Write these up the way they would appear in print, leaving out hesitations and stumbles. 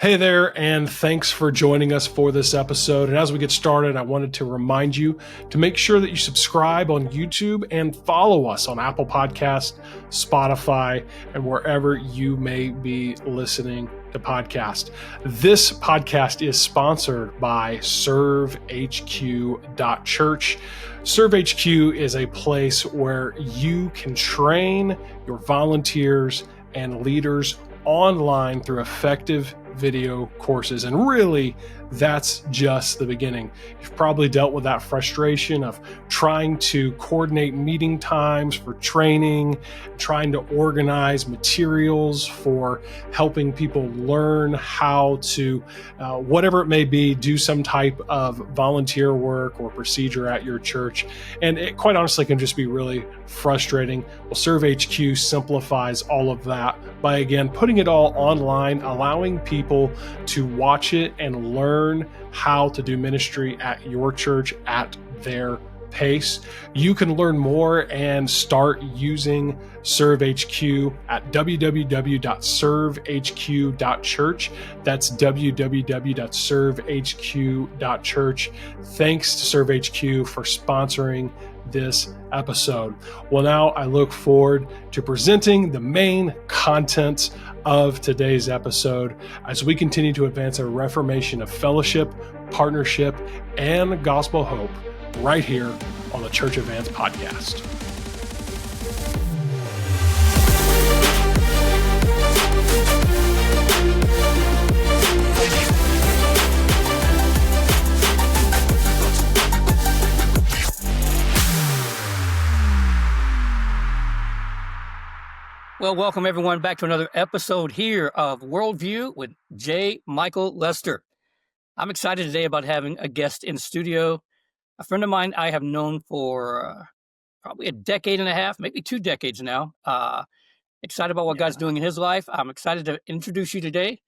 Hey there, and thanks for joining us for this episode. And as we get started, I wanted to remind you to make sure that you subscribe on YouTube and follow us on Apple Podcasts, Spotify, and wherever you may be listening to podcasts. This podcast is sponsored by ServeHQ.church. ServeHQ is a place where you can train your volunteers and leaders online through effective video courses. And really, that's just the beginning. You've probably dealt with that frustration of trying to coordinate meeting times for training, trying to organize materials for helping people learn how to, whatever it may be, do some type of volunteer work or procedure at your church. And it quite honestly can just be really frustrating. Well, ServeHQ simplifies all of that by, again, putting it all online, allowing people to watch it and learn how to do ministry at your church at their pace. You can learn more and start using ServeHQ at www.servehq.church. That's www.servehq.church. Thanks to ServeHQ for sponsoring this episode. Well, now I look forward to presenting the main content of today's episode as we continue to advance a reformation of fellowship, partnership, and gospel hope right here on the Church Advance podcast. Well, welcome everyone back to another episode here of Worldview with J. Michael Lester. I'm excited today about having a guest in studio, a friend of mine I have known for probably a decade and a half, maybe 2 decades now. Excited about what God's doing in his life. I'm excited to introduce you today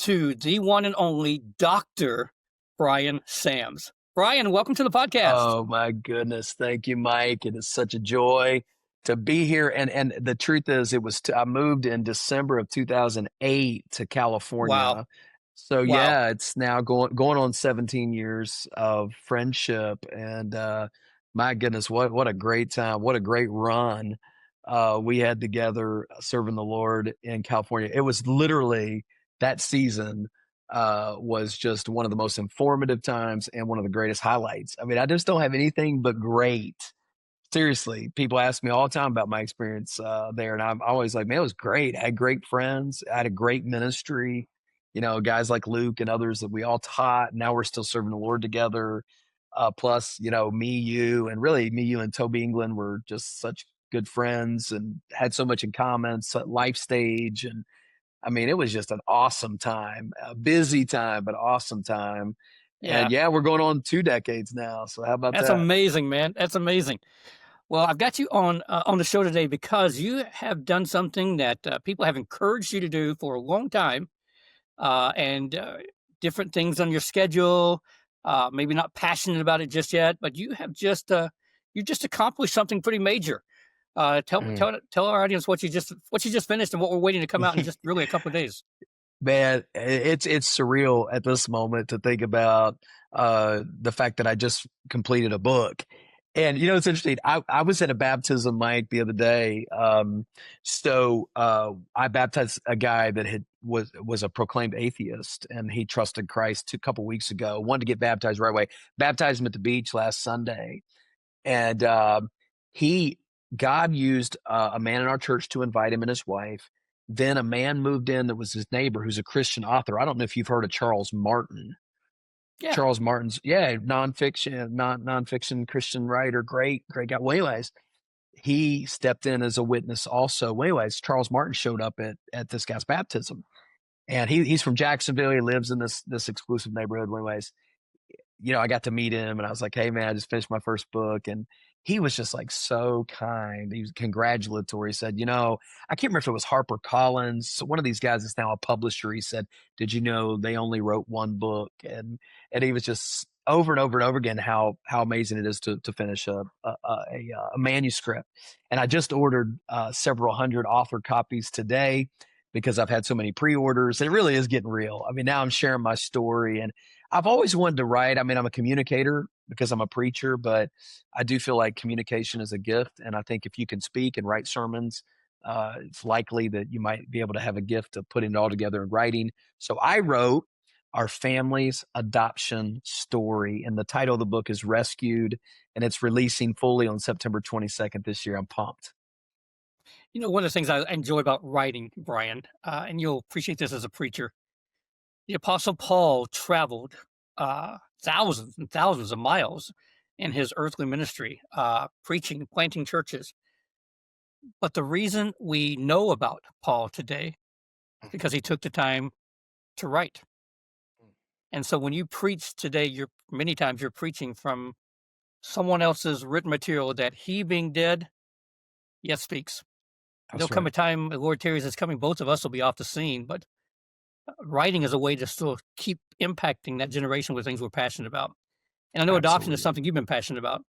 to the one and only Dr. Brian Sams. Brian, welcome to the podcast. Oh my goodness. Thank you, Mike. It is such a joy to be here. And the truth is, I moved in December of 2008 to California. Wow. So yeah, it's now going on 17 years of friendship. And my goodness, what a great time. What a great run we had together serving the Lord in California. It was literally that season was just one of the most informative times and one of the greatest highlights. I mean, I just don't have anything but great. Seriously, people ask me all the time about my experience there, and I'm always like, man, it was great. I had great friends. I had a great ministry, guys like Luke and others that we all taught. Now we're still serving the Lord together. Plus, me, you, and Toby England were just such good friends and had so much in common, life stage. And I mean, it was just an awesome time, a busy time, but awesome time. Yeah. And we're going on 2 decades now. So how about that? That's amazing, man. That's amazing. Well, I've got you on the show today because you have done something that people have encouraged you to do for a long time, and different things on your schedule. Maybe not passionate about it just yet, but you have just accomplished something pretty major. Tell our audience what you just finished and what we're waiting to come out in just really a couple of days. Man, it's surreal at this moment to think about the fact that I just completed a book. And it's interesting. I was at a baptism, Mike, the other day. So I baptized a guy that was a proclaimed atheist, and he trusted Christ a couple weeks ago. Wanted to get baptized right away. Baptized him at the beach last Sunday, and God used a man in our church to invite him and his wife. Then a man moved in that was his neighbor, who's a Christian author. I don't know if you've heard of Charles Martin. Yeah. Charles Martin's, nonfiction Christian writer, great guy. Well, anyways, he stepped in as a witness also. Well, anyways, Charles Martin showed up at this guy's baptism, and he's from Jacksonville. He lives in this exclusive neighborhood. Well, anyways, I got to meet him, and I was like, hey man, I just finished my first book, and he was just like so kind. He was congratulatory. He said, I can't remember if it was HarperCollins, one of these guys is now a publisher. He said, did you know they only wrote one book? And he was just over and over and over again how amazing it is to finish a manuscript. And I just ordered several hundred author copies today. because I've had so many pre-orders. It really is getting real. I mean, now I'm sharing my story, and I've always wanted to write. I mean, I'm a communicator because I'm a preacher, but I do feel like communication is a gift. And I think if you can speak and write sermons, it's likely that you might be able to have a gift of putting it all together in writing. So I wrote our family's adoption story, and the title of the book is Rescued, and it's releasing fully on September 22nd this year. I'm pumped. You know, one of the things I enjoy about writing, Brian, and you'll appreciate this as a preacher, the Apostle Paul traveled thousands and thousands of miles in his earthly ministry, preaching, planting churches. But the reason we know about Paul today is because he took the time to write. And so when you preach today, many times you're preaching from someone else's written material that he, being dead, yet speaks. There'll come a time, the Lord tarries is coming, both of us will be off the scene, but writing is a way to still keep impacting that generation with things we're passionate about. And I know adoption is something you've been passionate about.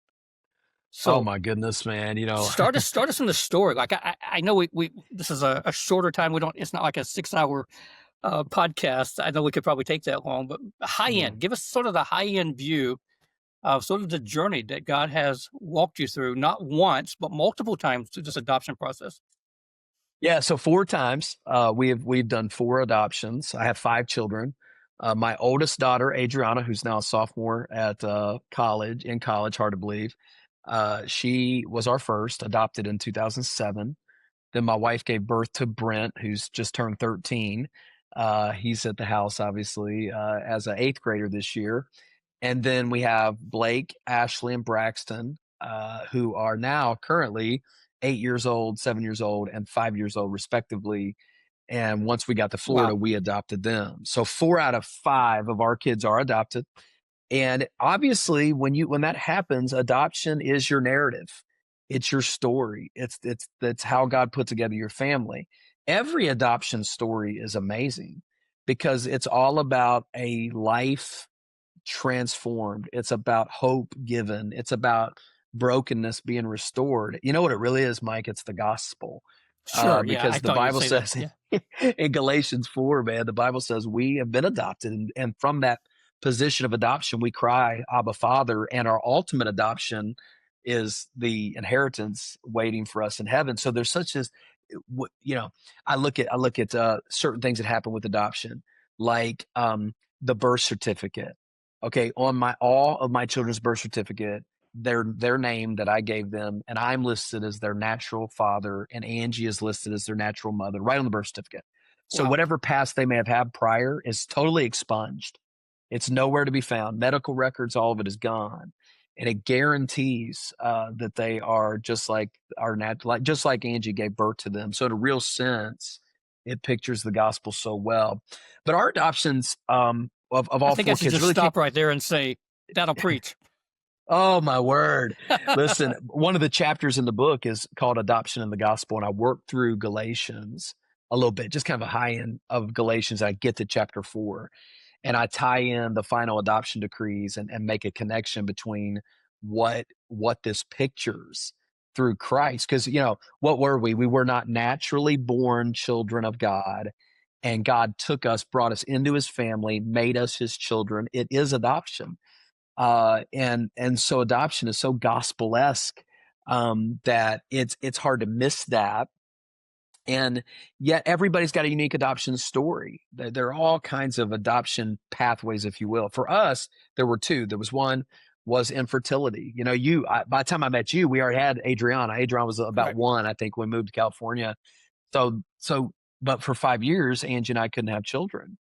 So, oh my goodness, man! start us from the story. Like I know we this is a shorter time. It's not like a 6-hour podcast. I know we could probably take that long, but high end. Give us sort of the high end view of sort of the journey that God has walked you through, not once but multiple times through this adoption process. Yeah, so 4 times we've done 4 adoptions. I have 5 children. My oldest daughter, Adriana, who's now a sophomore at college, hard to believe. She was our first, adopted in 2007. Then my wife gave birth to Brent, who's just turned 13. He's at the house, obviously, as an 8th grader this year. And then we have Blake, Ashley, and Braxton, who are now currently 8 years old, 7 years old, and 5 years old, respectively. And once we got to Florida, we adopted them. So 4 out of 5 of our kids are adopted. And obviously, when that happens, adoption is your narrative. It's your story. That's how God put together your family. Every adoption story is amazing because it's all about a life transformed. It's about hope given. It's about brokenness being restored. You know what it really is, Mike? It's the gospel. Sure, because the Bible says in Galatians 4, man, the Bible says we have been adopted. And from that position of adoption, we cry, Abba, Father. And our ultimate adoption is the inheritance waiting for us in heaven. So there's such as, I look at certain things that happen with adoption, like the birth certificate. Okay, on all of my children's birth certificate, their name that I gave them, and I'm listed as their natural father, and Angie is listed as their natural mother, right on the birth certificate. So whatever past they may have had prior is totally expunged. It's nowhere to be found. Medical records, all of it is gone, and it guarantees that they are just like just like Angie gave birth to them. So in a real sense, it pictures the gospel so well. But our adoptions of all 4 kids, I think I should just stop right there and say that'll preach. Oh, my word. Listen, one of the chapters in the book is called Adoption in the Gospel, and I worked through Galatians a little bit, just kind of a high end of Galatians. I get to chapter 4, and I tie in the final adoption decrees and make a connection between what this pictures through Christ. Because, what were we? We were not naturally born children of God, and God took us, brought us into his family, made us his children. It is adoption. And so adoption is so gospel-esque that it's hard to miss that. And yet everybody's got a unique adoption story. There are all kinds of adoption pathways, if you will. For us, there were 2. There was one was infertility. By the time I met you, we already had Adriana. Adriana was about 1, I think, when we moved to California. But for 5 years, Angie and I couldn't have children.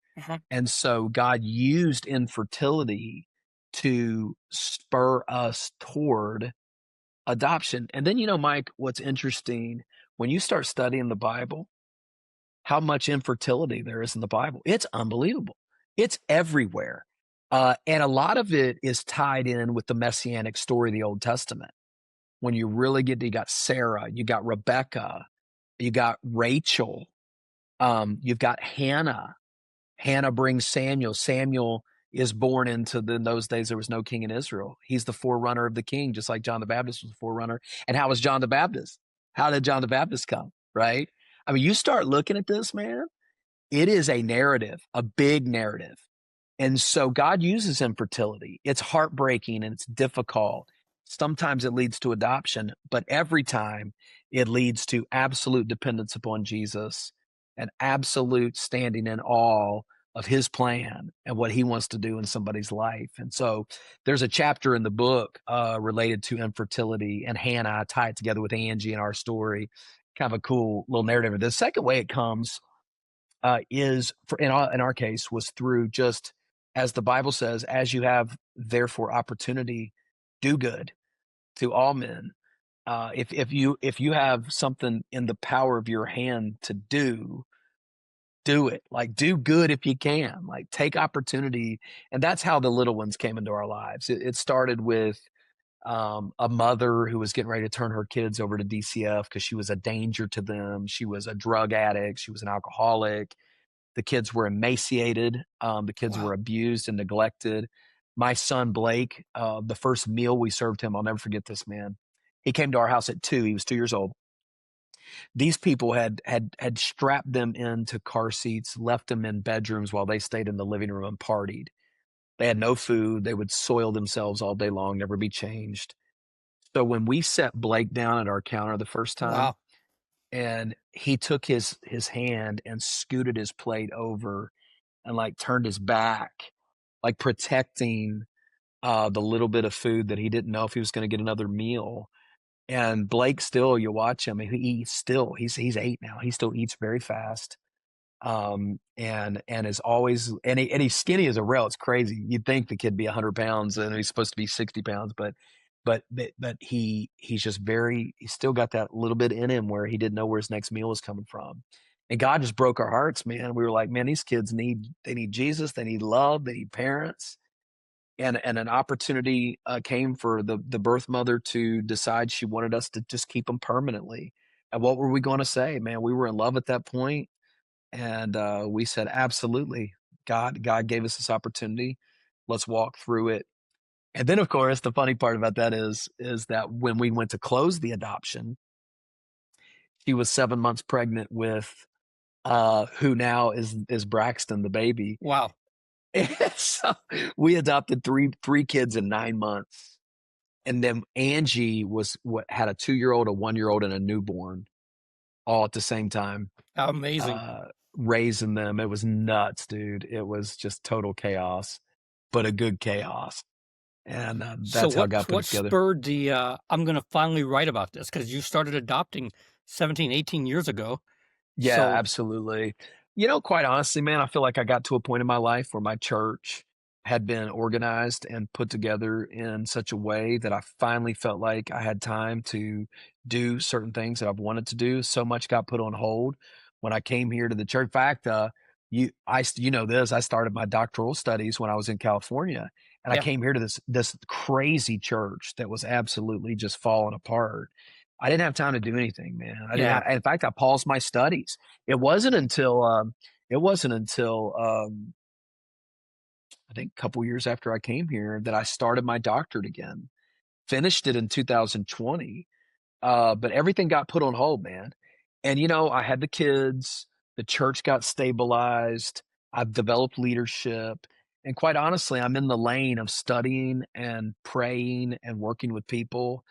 And so God used infertility to spur us toward adoption. And then, Mike, what's interesting, when you start studying the Bible, how much infertility there is in the Bible, it's unbelievable. It's everywhere. And a lot of it is tied in with the messianic story of the Old Testament. When you really you got Sarah, you got Rebecca, you got Rachel, you've got Hannah. Hannah brings Samuel. Samuel is born in those days, there was no king in Israel. He's the forerunner of the king, just like John the Baptist was the forerunner. And how was John the Baptist? How did John the Baptist come, right? I mean, you start looking at this, man, it is a narrative, a big narrative. And so God uses infertility. It's heartbreaking and it's difficult. Sometimes it leads to adoption, but every time it leads to absolute dependence upon Jesus and absolute standing in awe of his plan and what he wants to do in somebody's life. And so there's a chapter in the book related to infertility, and Hannah. I tie it together with Angie and our story. Kind of a cool little narrative. The second way it comes is in our case was through just, as the Bible says, as you have therefore opportunity, do good to all men. If you have something in the power of your hand to do it. Like, do good if you can. Like, take opportunity. And that's how the little ones came into our lives. It started with a mother who was getting ready to turn her kids over to DCF because she was a danger to them. She was a drug addict. She was an alcoholic. The kids were emaciated. The kids Wow. were abused and neglected. My son, Blake, the first meal we served him, I'll never forget this, man. He came to our house at 2. He was 2 years old. These people had strapped them into car seats, left them in bedrooms while they stayed in the living room and partied. They had no food. They would soil themselves all day long, never be changed. So when we set Blake down at our counter the first time, Wow. and he took his hand and scooted his plate over and like turned his back, like protecting the little bit of food that he didn't know if he was going to get another meal. And Blake still, you watch him, he's 8 now. He still eats very fast. And is always, and he's skinny as a rail. It's crazy. You'd think the kid be 100 pounds and he's supposed to be 60 pounds, but he's just he's still got that little bit in him where he didn't know where his next meal was coming from. And God just broke our hearts, man. We were like, man, these kids need Jesus. They need love. They need parents. And an opportunity came for the birth mother to decide she wanted us to just keep them permanently. And what were we going to say, man? We were in love at that point. And we said, absolutely. God gave us this opportunity. Let's walk through it. And then, of course, the funny part about that is that when we went to close the adoption, she was 7 months pregnant with who now is Braxton, the baby. Wow. And so we adopted three kids in 9 months. And then Angie had a 2-year-old, a 1-year-old, and a newborn all at the same time. How amazing. Raising them. It was nuts, dude. It was just total chaos, but a good chaos. And that's how God put it together. What spurred the, I'm going to finally write about this? Because you started adopting 17, 18 years ago. Yeah, So, absolutely. Quite honestly, man, I feel like I got to a point in my life where my church had been organized and put together in such a way that I finally felt like I had time to do certain things that I've wanted to do. So much got put on hold when I came here to the church. In fact, you know this, I started my doctoral studies when I was in California, and I yeah. came here to this crazy church that was absolutely just falling apart. I didn't have time to do anything, man. Yeah. In fact, I paused my studies. It wasn't until I think a couple years after I came here that I started my doctorate again. Finished it in 2020, but everything got put on hold, man. And I had the kids. The church got stabilized. I've developed leadership, and quite honestly, I'm in the lane of studying and praying and working with people.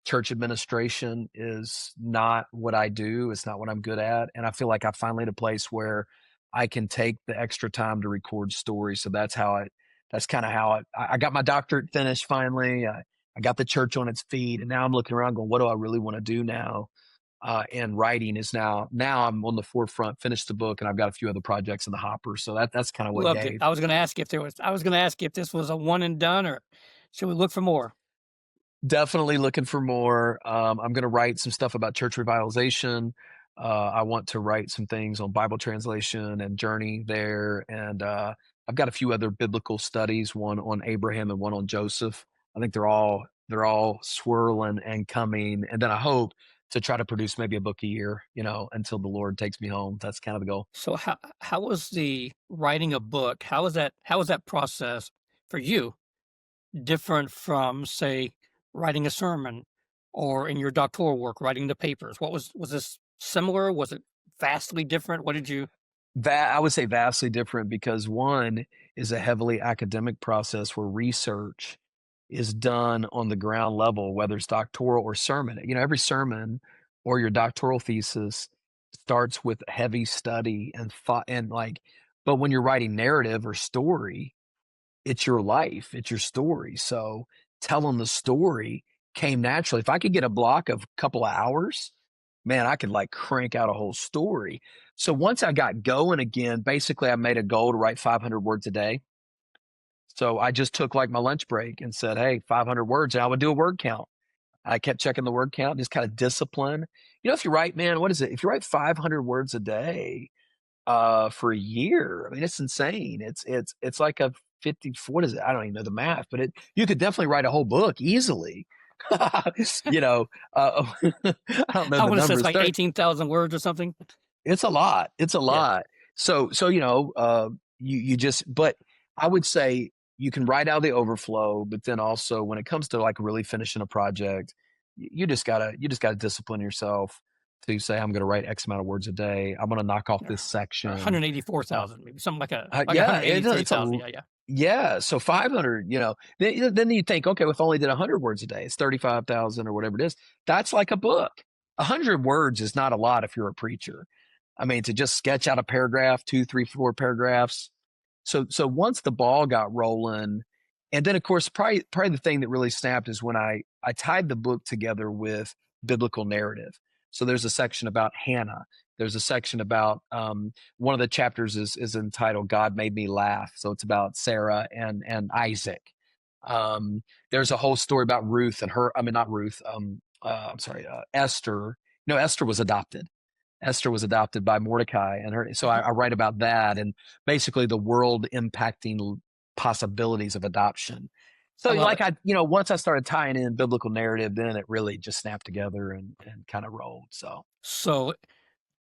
Church administration is not what I do. It's not what I'm good at. And I feel like I finally at a place where I can take the extra time to record stories. So that's kind of how I got my doctorate finished finally. I got the church on its feet, and now I'm looking around going, what do I really want to do now? And writing is now I'm on the forefront, finished the book, and I've got a few other projects in the hopper. So that's kind of what Loved it. gave. I was going to ask if this was a one and done, or should we look for more? Definitely looking for more. I'm going to write some stuff about church revitalization. I want to write some things on Bible translation and journey there. And I've got a few other biblical studies, one on Abraham and one on Joseph. I think they're all swirling and coming. And then I hope to try to produce maybe a book a year, until the Lord takes me home. That's kind of the goal. So how was the writing a book? How was that process for you different from, say, writing a sermon, or in your doctoral work, writing the papers? Was this similar? Was it vastly different? What did you? I would say vastly different, because one is a heavily academic process where research is done on the ground level, whether it's doctoral or sermon. Every sermon or your doctoral thesis starts with heavy study and thought, and but when you're writing narrative or story, it's your life, it's your story. So telling the story came naturally. If I could get a block of a couple of hours, man, I could crank out a whole story. So once I got going again, basically I made a goal to write 500 words a day. So I just took my lunch break and said, hey, 500 words, and I would do a word count. I kept checking the word count, just kind of discipline. If you write, man, what is it? If you write 500 words a day, for a year, I mean, it's insane. It's like a 50, what is it? I don't even know the math, but you could definitely write a whole book easily. I don't know I the want to say it's numbers. like 18,000 words or something. It's a lot. It's a lot. So but I would say you can write out the overflow, but then also when it comes to really finishing a project, you just gotta discipline yourself to say, I'm gonna write X amount of words a day. I'm gonna knock off this section. 184,000, maybe something like Yeah, 183,000. Yeah. Yeah. So 500, then you think, okay, if I only did 100 words a day, it's 35,000 or whatever it is. That's like a book. 100 words is not a lot if you're a preacher. I mean, to just sketch out a paragraph, 2, 3, 4 paragraphs. So once the ball got rolling, and then of course, probably the thing that really snapped is when I tied the book together with biblical narrative. So there's a section about Hannah. There's a section about one of the chapters is entitled "God Made Me Laugh." So it's about Sarah and Isaac. There's a whole story about Ruth and her. I mean, not Ruth. I'm sorry, Esther. No, Esther was adopted. Esther was adopted by Mordecai, and her. So I write about that and basically the world impacting possibilities of adoption. So once I started tying in biblical narrative, then it really just snapped together and kind of rolled. So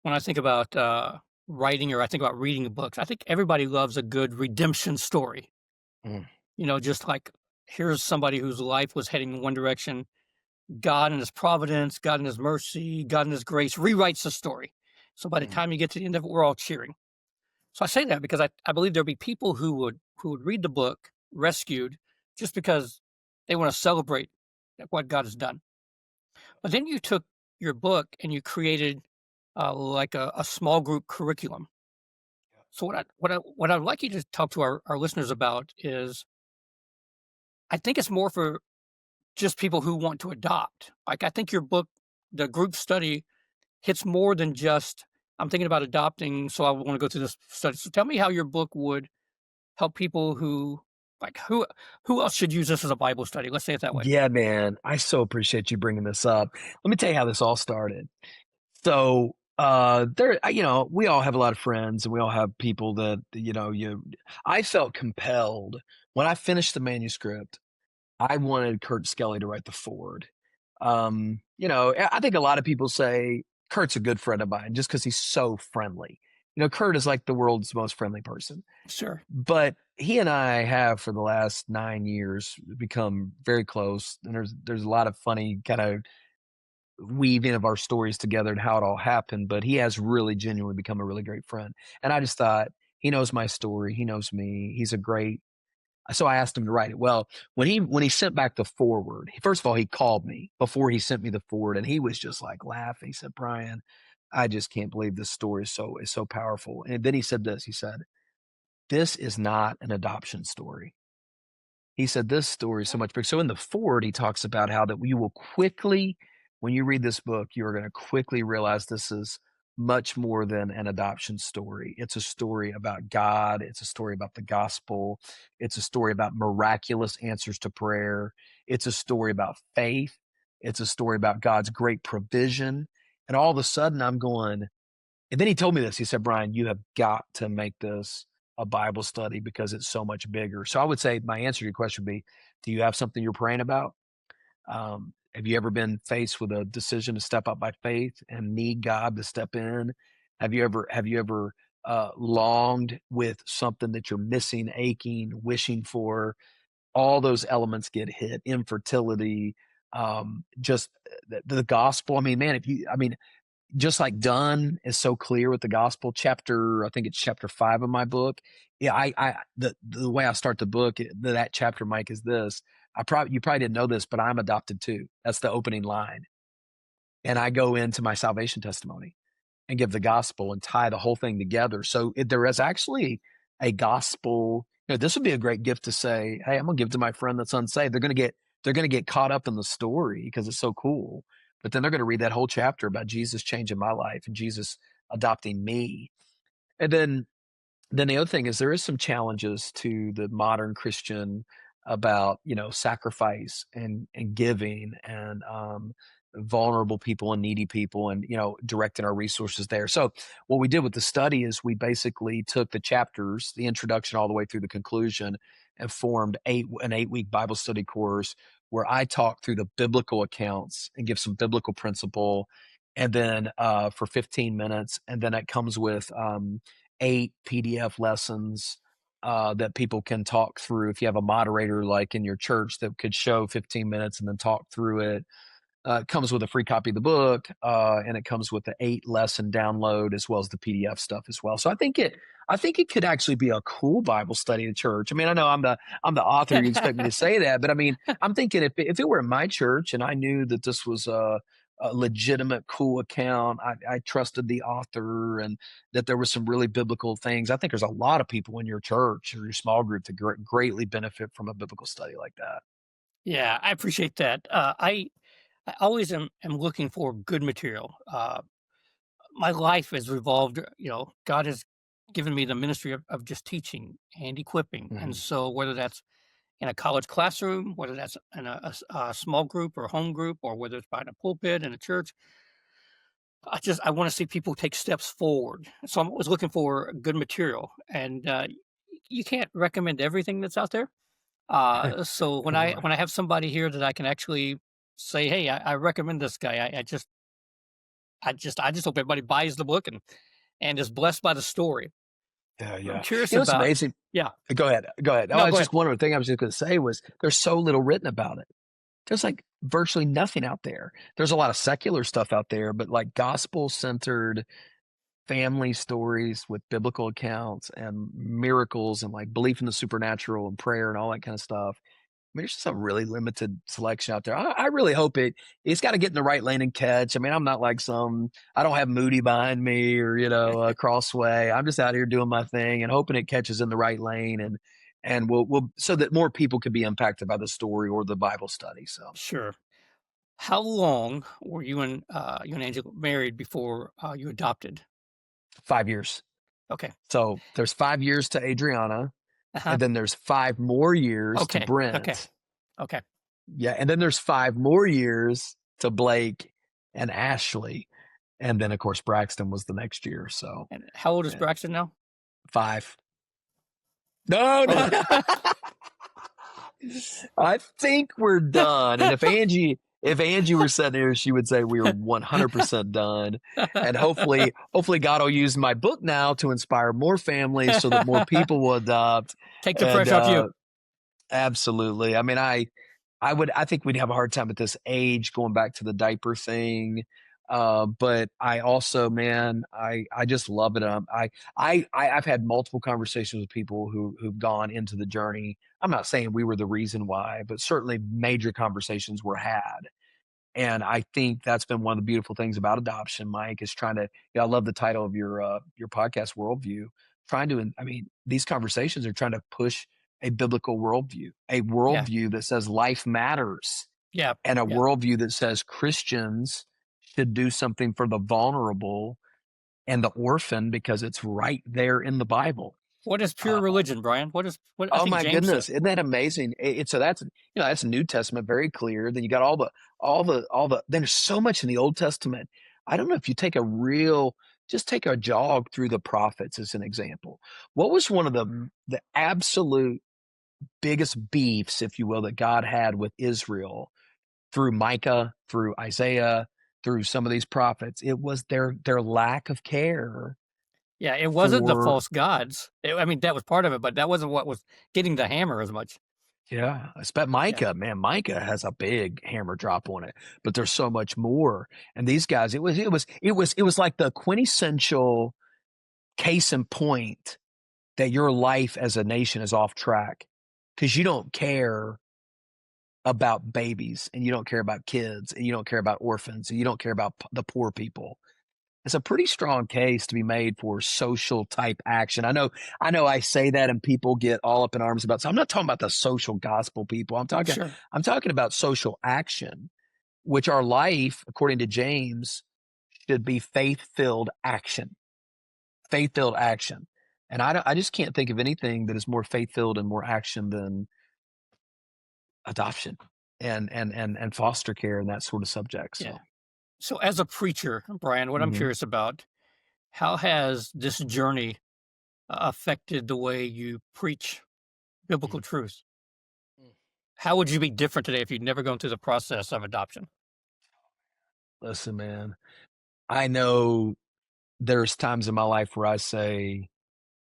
when I think about writing, or I think about reading books, I think everybody loves a good redemption story. Mm. Just like, here's somebody whose life was heading in one direction. God in his providence, God in his mercy, God in his grace rewrites the story. So by the time you get to the end of it, we're all cheering. So I say that because I believe there'll be people who would read the book Rescued just because they want to celebrate what God has done. But then you took your book and you created like a small group curriculum. So what I'd like you to talk to our listeners about is, I think it's more for just people who want to adopt. Like, I think your book, the group study, hits more than just, I'm thinking about adopting, so I want to go through this study. So tell me how your book would help people who else should use this as a Bible study? Let's say it that way. Yeah, man, I so appreciate you bringing this up. Let me tell you how this all started. So we all have a lot of friends, and we all have people that I felt compelled when I finished the manuscript. I wanted Kurt Skelly to write the foreword. I think a lot of people say Kurt's a good friend of mine just because he's so friendly. Kurt is like the world's most friendly person. Sure. But he and I have, for the last 9 years, become very close. And there's a lot of funny kind of weaving of our stories together and how it all happened. But he has really genuinely become a really great friend. And I just thought, he knows my story. He knows me. He's a great. So I asked him to write it. Well, when he sent back the foreword, first of all, he called me before he sent me the foreword, and he was just laughing. He said, "Brian, I just can't believe this story is so powerful." And then he said this. He said, "This is not an adoption story." He said, "This story is so much bigger." So in the foreword, he talks about how that you will quickly, when you read this book, you are going to quickly realize this is much more than an adoption story. It's a story about God. It's a story about the gospel. It's a story about miraculous answers to prayer. It's a story about faith. It's a story about God's great provision. And all of a sudden I'm going, and then he told me this. He said, "Brian, you have got to make this a Bible study because it's so much bigger." So I would say my answer to your question would be, do you have something you're praying about? Have you ever been faced with a decision to step up by faith and need God to step in? Have you ever longed with something that you're missing, aching, wishing for? All those elements get hit. Infertility, just the gospel. I mean, man, just like done is so clear with the gospel chapter, I think it's chapter 5 of my book. Yeah, the way I start the book, that chapter, Mike, is this. You probably didn't know this, but I'm adopted too. That's the opening line. And I go into my salvation testimony and give the gospel and tie the whole thing together. So there is actually a gospel. This would be a great gift to say, hey, I'm gonna give to my friend that's unsaved. They're gonna get caught up in the story because it's so cool. But then they're gonna read that whole chapter about Jesus changing my life and Jesus adopting me. And then the other thing is there is some challenges to the modern Christian about, sacrifice and giving and vulnerable people and needy people and, directing our resources there. So what we did with the study is we basically took the chapters, the introduction all the way through the conclusion, and formed an 8-week Bible study course where I talk through the biblical accounts and give some biblical principle. And then for 15 minutes, and then it comes with 8 PDF lessons that people can talk through. If you have a moderator like in your church that could show 15 minutes and then talk through it. It comes with a free copy of the book, and it comes with the 8-lesson download as well as the PDF stuff as well. So I think it could actually be a cool Bible study at church. I mean, I know I'm the author. You expect me to say that, but I mean, I'm thinking if it were in my church and I knew that this was a legitimate, cool account, I trusted the author and that there was some really biblical things. I think there's a lot of people in your church or your small group that greatly benefit from a biblical study like that. Yeah, I appreciate that. I always am looking for good material. My life has revolved, God has given me the ministry of just teaching and equipping. And Mhm. so whether that's in a college classroom, whether that's in a small group or home group, or whether it's behind a pulpit in a church, I want to see people take steps forward. So I'm always looking for good material, and you can't recommend everything that's out there. So Right. when I have somebody here that I can actually say, "Hey, I recommend this guy," I just hope everybody buys the book and is blessed by the story. Yeah, I'm yeah. curious It's about. amazing. Yeah. Go ahead. Go ahead. Oh, No, I was go ahead. just one other thing I was just going to say was there's so little written about it. There's like virtually nothing out there. There's a lot of secular stuff out there, but like gospel centered family stories with biblical accounts and miracles and like belief in the supernatural and prayer and all that kind of stuff. I mean, there's just a really limited selection out there. I really hope it's got to get in the right lane and catch. I mean, I'm not like I don't have Moody behind me or, Crossway. I'm just out here doing my thing and hoping it catches in the right lane and we'll, so that more people can be impacted by the story or the Bible study. So Sure. How long were you and Angela married before you adopted? 5 years. Okay. So there's 5 years to Adriana Uh-huh. and then there's 5 more years to Okay. Okay. Brent. Okay. Yeah. And then there's 5 more years to Blake and Ashley. And then, of course, Braxton was the next year. So, And how old is yeah, Braxton now? 5. No, Oh, no. I think we're done. And if Angie were sitting here, she would say we are 100% done. And hopefully God will use my book now to inspire more families so that more people will adopt. take the And pressure off you. absolutely. I mean, I think we'd have a hard time at this age going back to the diaper thing. But I also, man, I just love it. I've had multiple conversations with people who've gone into the journey. I'm not saying we were the reason why, but certainly major conversations were had. And I think that's been one of the beautiful things about adoption, Mike, is trying to, I love the title of your podcast, Worldview, I mean, these conversations are trying to push a biblical worldview, a Yeah. worldview that says life matters Yeah. and a Yeah. worldview that says Christians should do something for the vulnerable and the orphan because it's right there in the Bible. What is pure Uh, religion, Brian? What I Oh think my James said? goodness, isn't that amazing? So that's New Testament, very clear. Then you got all the. Then there's so much in the Old Testament. I don't know if you just take a jog through the prophets as an example. What was one of the absolute biggest beefs, if you will, that God had with Israel through Micah, through Isaiah, through some of these prophets? It was their lack of care Yeah, it wasn't the for. false gods. I mean, that was part of it, but that wasn't what was getting the hammer as much. Yeah, I expect Micah, man, Micah has a big hammer drop on it, but there's so much more. And these guys, it was like the quintessential case in point that your life as a nation is off track because you don't care about babies and you don't care about kids and you don't care about orphans and you don't care about the poor people. It's a pretty strong case to be made for social type action. I say that and people get all up in arms about. So I'm not talking about the social gospel people. I'm talking about social action, which our life, according to James, should be faith-filled action. Faith-filled action. And I just can't think of anything that is more faith-filled and more action than adoption and foster care and that sort of subject. So. Yeah. So as a preacher, Brian, what I'm Mhm. curious about, how has this journey affected the way you preach biblical truth? How would you be different today if you'd never gone through the process of adoption? Listen, man, I know there's times in my life where I say,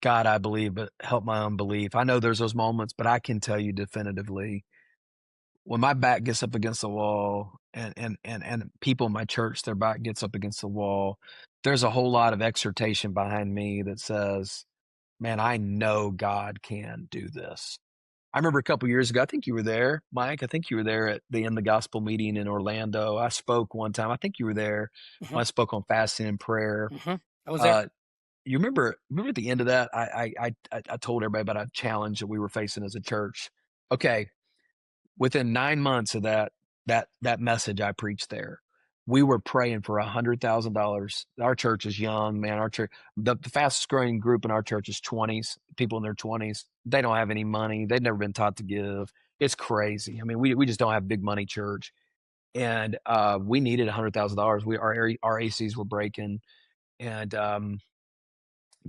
God, I believe, but help my unbelief. I know there's those moments, but I can tell you definitively when my back gets up against the wall and people in my church, their back gets up against the wall, there's a whole lot of exhortation behind me that says, man, I know God can do this. I remember a couple years ago, I think you were there, Mike. I think you were there at the End the Gospel meeting in Orlando. I spoke one time. I think you were there when I spoke on fasting and prayer. I was there. You remember at the end of that, I told everybody about a challenge that we were facing as a church. Okay, within 9 months of that message I preached there, we were praying for $100,000. Our church is young, man. Our church, the fastest growing group in our church is 20s, people in their 20s. They don't have any money. They've never been taught to give. It's crazy. I mean, we just don't have big money church. And we needed $100,000. Our ACs were breaking. And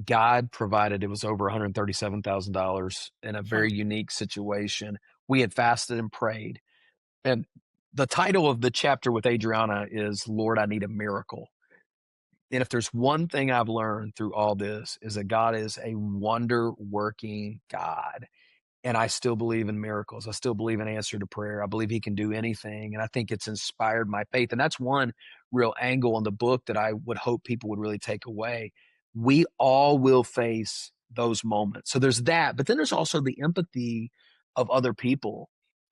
God provided. It was over $137,000 in a very unique situation. We had fasted and prayed. And the title of the chapter with Adriana is Lord, I Need a Miracle. And if there's one thing I've learned through all this is that God is a wonder working God. And I still believe in miracles. I still believe in answer to prayer. I believe he can do anything. And I think it's inspired my faith. And that's one real angle in the book that I would hope people would really take away. We all will face those moments. So there's that. But then there's also the empathy of other people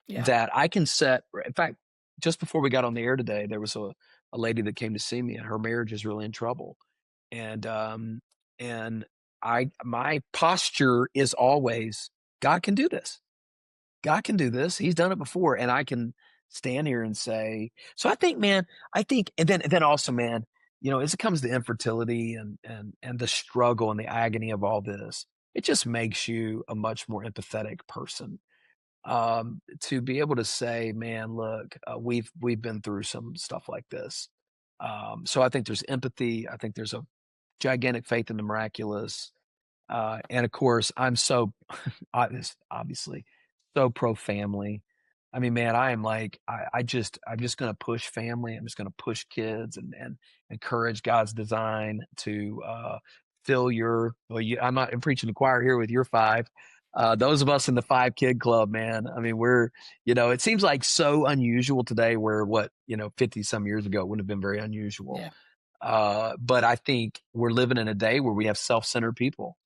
that I can set. In fact, just before we got on the air today, there was a lady that came to see me and her marriage is really in trouble. And my posture is always, God can do this. God can do this. He's done it before. And I can stand here and say, so I think, man, and then also, man, as it comes to infertility and the struggle and the agony of all this, it just makes you a much more empathetic person. To be able to say, man, look, we've been through some stuff like this. So I think there's empathy. I think there's a gigantic faith in the miraculous. And of course, I'm so obviously so pro family. I mean, man, I am like, I'm just going to push family. I'm just going to push kids and encourage God's design to fill I'm not preaching the choir here with your 5. Those of us in the 5 kid club, man, I mean, we're, it seems like so unusual today where 50 some years ago it wouldn't have been very unusual. Yeah. But I think we're living in a day where we have self-centered people.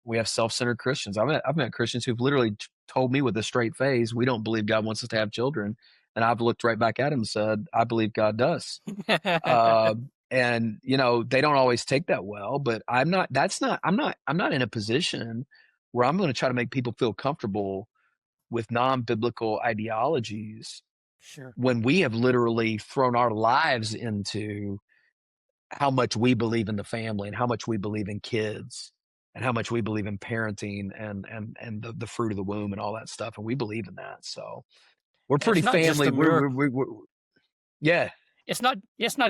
We have self-centered Christians. I've met Christians who've literally told me with a straight face, we don't believe God wants us to have children. And I've looked right back at him and said, I believe God does. And they don't always take that well, but I'm not in a position where I'm going to try to make people feel comfortable with non-biblical ideologies. Sure. When we have literally thrown our lives into how much we believe in the family and how much we believe in kids and how much we believe in parenting and the fruit of the womb and all that stuff. And we believe in that. So we're pretty family. Yeah. It's not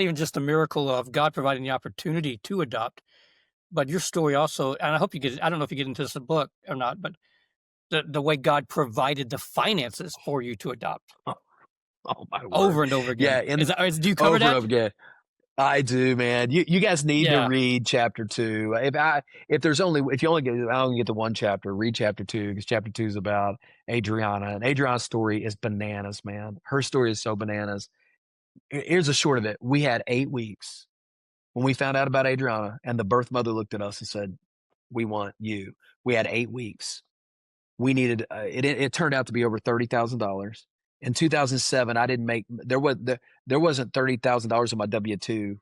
even just a miracle of God providing the opportunity to adopt, but your story also, and I hope I don't know if you get into this book or not, but the way God provided the finances for you to adopt. Oh my word. Over and over again. Yeah. Do you cover that? Over again. I do, man. You guys need to Yeah. read chapter 2. If you only get the one chapter, read chapter 2, because chapter 2 is about Adriana, and Adriana's story is bananas, man. Her story is so bananas. Here's the short of it. We had 8 weeks when we found out about Adriana, and the birth mother looked at us and said, "We want you." We had 8 weeks. We needed it turned out to be over $30,000. In 2007, I didn't make there wasn't $30,000 in my W-2.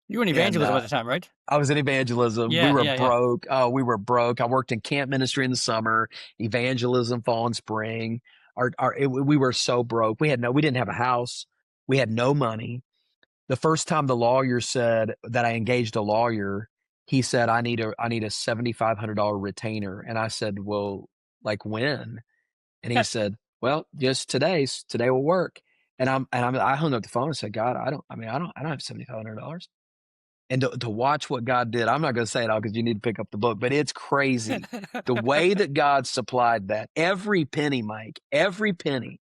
You were in And evangelism at the time, right? I was in evangelism. Yeah, We were yeah, yeah. broke. Oh, we were broke. I worked in camp ministry in the summer, evangelism fall and spring. We were so broke. We didn't have a house. We had no money. The first time the lawyer said that I engaged a lawyer, he said, I need a $7,500 retainer. And I said, well, like when? And he said, well, just today will work. And I hung up the phone and said, God, I don't have $7,500. And to watch what God did, I'm not going to say it all because you need to pick up the book, but it's crazy. The way that God supplied that, every penny, Mike, every penny.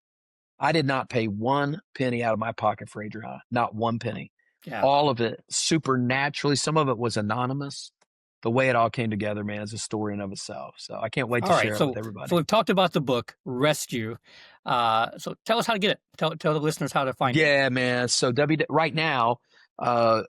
I did not pay 1 penny out of my pocket for Adriana, not 1 penny. Yeah. All of it supernaturally. Some of it was anonymous. The way it all came together, man, is a story in of itself. So I can't wait to share it with everybody. So we've talked about the book, Rescue. So tell us how to get it. Tell the listeners how to find it. Yeah, man. So right now, I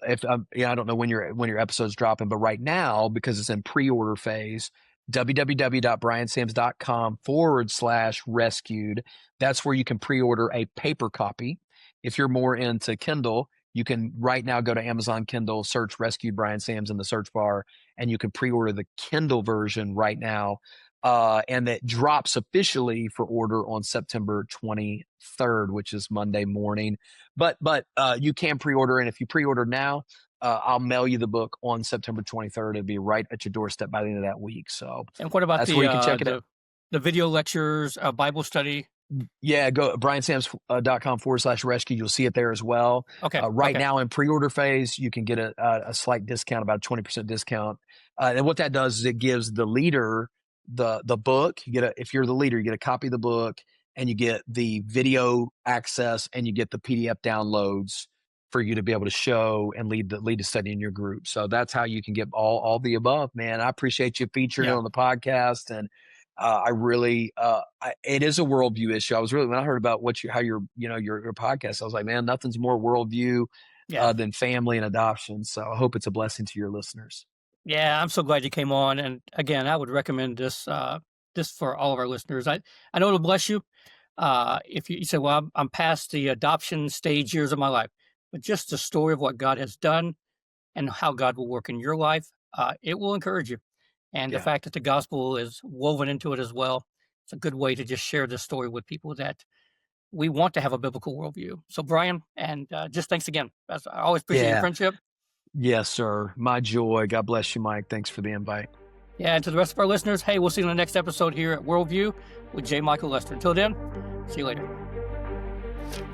don't know when your episode's dropping, but right now, because it's in pre-order phase, www.briansams.com/rescued. That's where you can pre-order a paper copy. If you're more into Kindle, you can right now go to Amazon Kindle, search Rescued Brian Sams in the search bar, and you can pre-order the Kindle version right now. And that drops officially for order on September 23rd, which is Monday morning. But you can pre-order, and if you pre-order now, I'll mail you the book on September 23rd. It'll be right at your doorstep by the end of that week. So, and what about that's where you can check it out. The video lectures, Bible study? Yeah, go briansams.com/rescue. You'll see it there as well. Okay. Right now in pre-order phase, you can get a slight discount, about a 20% discount. And what that does is it gives the leader the book. If you're the leader, you get a copy of the book, and you get the video access, and you get the PDF downloads for you to be able to show and lead the study in your group. So that's how you can get all the above, man. I appreciate you featuring it on the podcast, and I really, it is a worldview issue. When I heard about your podcast, I was like, man, nothing's more worldview than family and adoption. So I hope it's a blessing to your listeners. Yeah, I'm so glad you came on. And again, I would recommend this for all of our listeners. I know it'll bless you. If you say, well, I'm past the adoption stage years of my life, but just the story of what God has done and how God will work in your life, it will encourage you. And the fact that the gospel is woven into it as well, it's a good way to just share this story with people that we want to have a biblical worldview. So, Brian, and just thanks again. I always appreciate your friendship. Yes, sir. My joy. God bless you, Mike. Thanks for the invite. Yeah, and to the rest of our listeners, hey, we'll see you in the next episode here at Worldview with J. Michael Lester. Until then, see you later.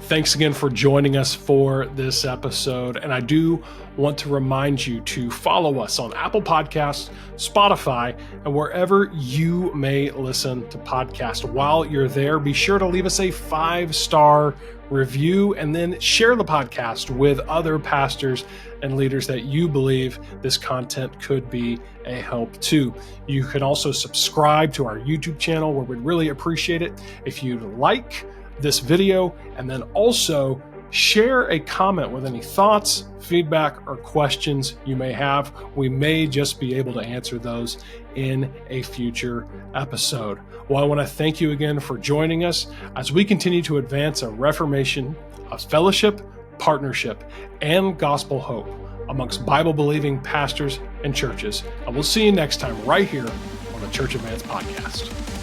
Thanks again for joining us for this episode. And I do want to remind you to follow us on Apple Podcasts, Spotify, and wherever you may listen to podcasts. While you're there, be sure to leave us a 5-star review and then share the podcast with other pastors and leaders that you believe this content could be a help to. You can also subscribe to our YouTube channel, where we'd really appreciate it if you'd like this video, and then also share a comment with any thoughts, feedback, or questions you may have. We may just be able to answer those in a future episode. Well, I want to thank you again for joining us as we continue to advance a reformation of fellowship, partnership, and gospel hope amongst Bible-believing pastors and churches. And we'll see you next time right here on the Church Advance podcast.